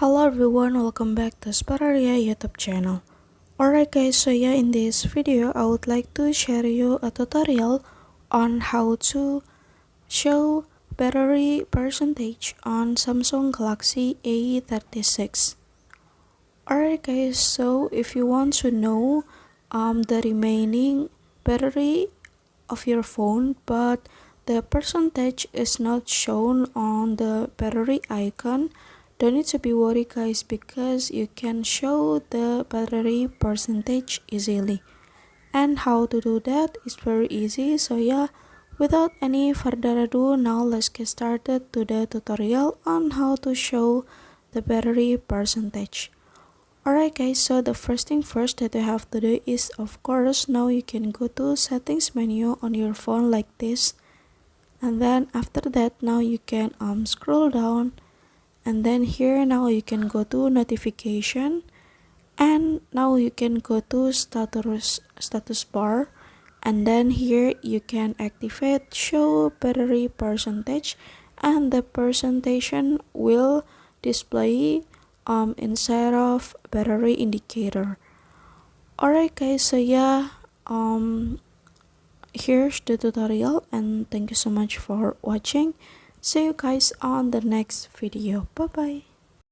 Hello everyone, welcome back to Spararia YouTube channel. Alright guys, so yeah, in this video I would like to share you a tutorial on how to show battery percentage on Samsung Galaxy A36. Alright guys, so if you want to know the remaining battery of your phone but the percentage is not shown on the battery icon, don't need to be worried guys, because you can show the battery percentage easily. And how to do that is very easy. So yeah, without any further ado, now let's get started to the tutorial on how to show the battery percentage. Alright guys, so the first thing first that you have to do is, of course, now you can go to settings menu on your phone like this, and then after that now you can scroll down, and then here now you can go to notification, and now you can go to status bar, and then here you can activate show battery percentage, and the percentage will display inside of battery indicator. Alright guys, so yeah, here's the tutorial, and thank you so much for watching. See you guys on the next video. Bye bye.